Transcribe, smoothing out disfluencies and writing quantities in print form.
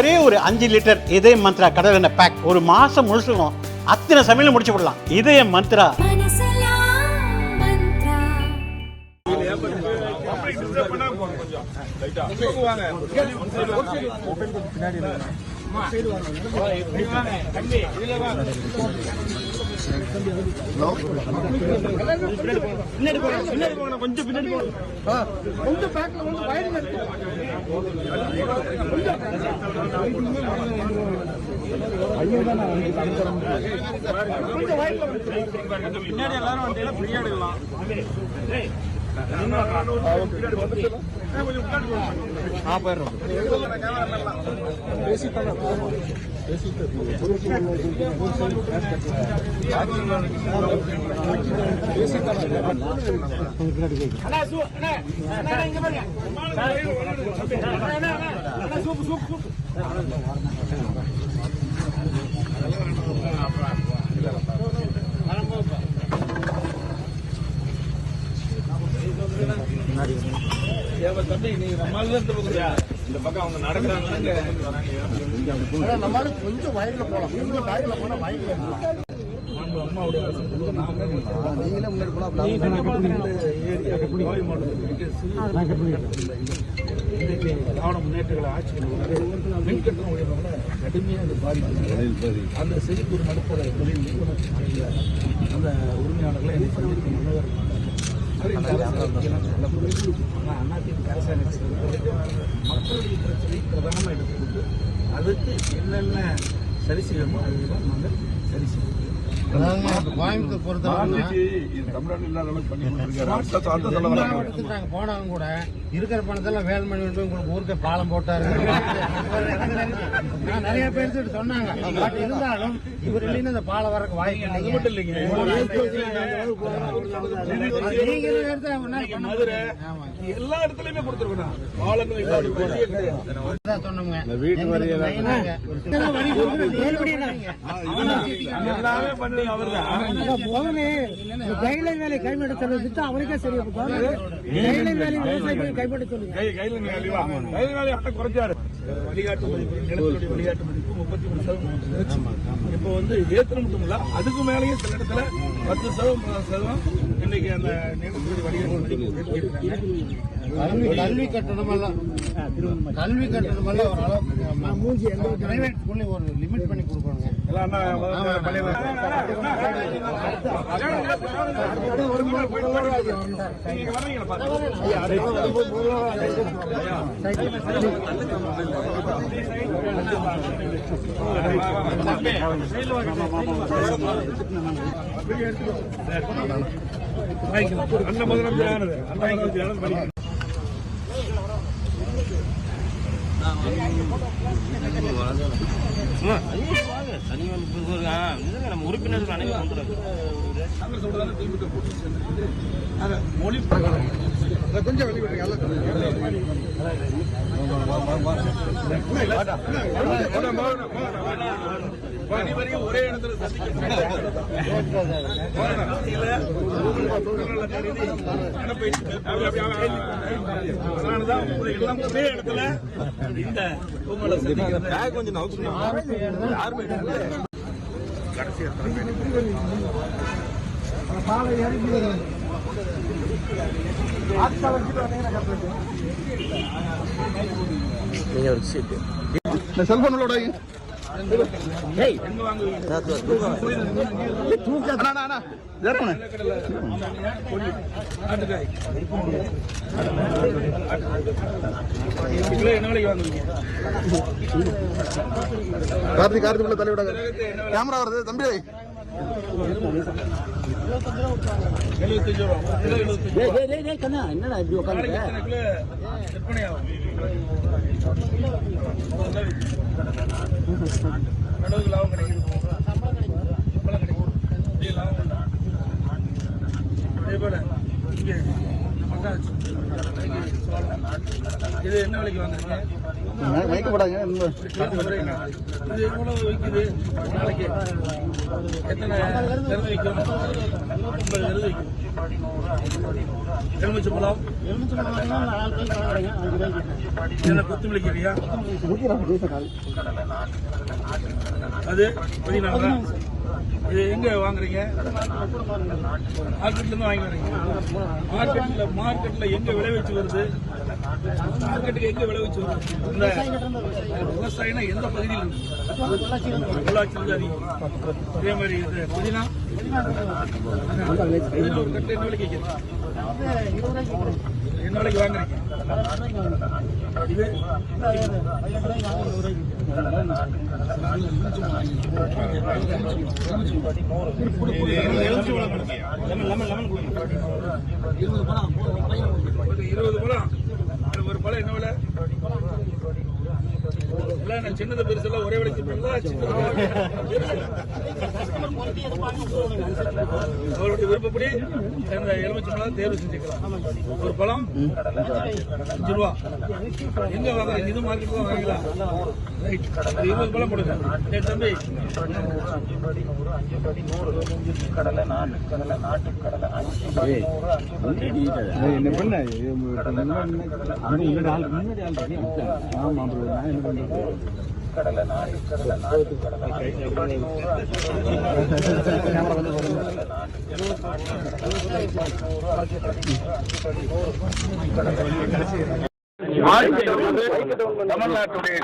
ஒரே ஒரு 5 லிட்டர் இதய மந்த்ரா கடல் எண்ணெய் பேக் ஒரு மாசம் முழுசுக்கும் அத்தனை சமையல் முடிச்சு விடலாம். இதய மந்த்ரா. கொஞ்சம் பின்னாடி கொஞ்சம் பேக்ல வந்து வயர்ல இருக்கு. பின்னாடி எல்லாரும் வந்து ஃப்ரீயா எடுக்கலாம். இந்த பக்கம் அவங்க நடக்கிறாங்க, கொஞ்சம் வயல்ல போலாம், கொஞ்சம் வயல்ல போனா வயல்ல அம்மாவுடைய நீங்களே முன்னாடி போனா திராவிட முன்னேற்றங்களை ஆட்சி மின்கட்டணம் உயர்வுகளை கடுமையாக பாதிப்பு. அந்த செழிப்பூர் நடுப்புற தொழில் அந்த உரிமையாளர்களை என்னை சந்தித்து முன்னவர் மக்களுடைய பிரச்சனை பிரதானமாக எடுத்துக்கொண்டு அதுக்கு என்னென்ன சரி செய்யணுமோ அதுதான் நாங்கள் சரி செய்வோம். கோயம்புத்தூர் போனவங்க கூட இருக்கிற பணத்தெல்லாம் வேலை பண்ணி உங்களுக்கு ஊருக்கு பாலம் போட்டாரு நிறைய பேர் சொன்னாங்க. பட் இருந்தாலும் இவர் இல்லைன்னு அந்த பாலம் வரக்கு வாய்ப்பு இல்லைங்க. மதுரை எல்லா இடத்துலயுமே கொடுத்துருக்கோம். சொன்னோங்க வீட்டு வரி எல்லாமே பண்ணி வேலை கைவிட சொல்லிட்டு அவருக்கே சரியா கைவிட சொல்லி குறைச்சாரு. வழிகாட்டு மதிப்பு நிலத்தினுடைய வழிகாட்டு மதிப்பு 33%. இப்போ வந்து ஏற்ற மட்டும் இல்ல, அதுக்கு மேலேயே சில இடத்துல 10% இன்னைக்கு அந்த நிலத்தினுடைய வழிகாட்டு மதிப்பு. கல்வி கட்டணம் எல்லாம் ஓரளவு பிரைவேட் ஸ்கூல்ல ஒரு லிமிட் பண்ணி கொடுக்கணுங்க. அண்ணன் முதலமைச்சரானது நம்ம உறுப்பினர்கள் அனைவரும் மொழி கொஞ்சம் ஒரே இடத்துல ஒரே இடத்துல இந்த கொஞ்சம் யாருமே கடைசி செல்போனோட கார்த்திக்குள்ள தலைவிட கேமரா வருது தம்பி. 75 என்னடா இப்படி உட்காந்து நடுவுக்கு லாபம் கிடைக்குது. அதே போல இங்கே இது என்ன விலைக்கு வாங்குறீங்க? வைக்கப்படாங்க இது எவ்வளவு விற்குது நாளைக்கு? எத்தனை கருது விற்கும்? 50 கருது விற்கும். எலுமிச்சம்பழம் என்ன கொத்துமல்லிக்கறியா? அது 14. இது எங்க வாங்குறீங்க? மார்க்கெட்ல இருந்து வாங்கி வரீங்க. மார்க்கெட்ல எங்க விளைவிச்சு வருது? மார்க்கெட்டுக்கு எங்க விளைவிச்சு வருது? இந்த விவசாயினா எந்த பகுதியில் இருக்கு? பொள்ளாச்சியில் அதிகம். இதே மாதிரி இது புதினா ஒரு கட்டு என்ன விலைக்கு விற்கிறது? என்ன விலைக்கு வாங்குறீங்க? இது லெமன் 20 பழம். ஒரு பழம் என்ன விலை? எல்லாம் சின்னது பெருசெல்லாம் ஒரே விலைக்கு அவருடைய விருப்பப்படி அந்த எலுமிச்சம்பழம் தேர்வு செஞ்சுக்கலாம். ஒரு பழம் 5 ரூபா. எங்க வாங்குறீங்க? இது மார்க்கெட் தான் வாங்கிக்கலாம். ரைட், 20 பழம் கொடுங்க. சரி தம்பி, என்ன பண்ண முன்னாடி ஆள் ஆமா நான் என்ன பண்றது? தமிழ்நாட்டுடைய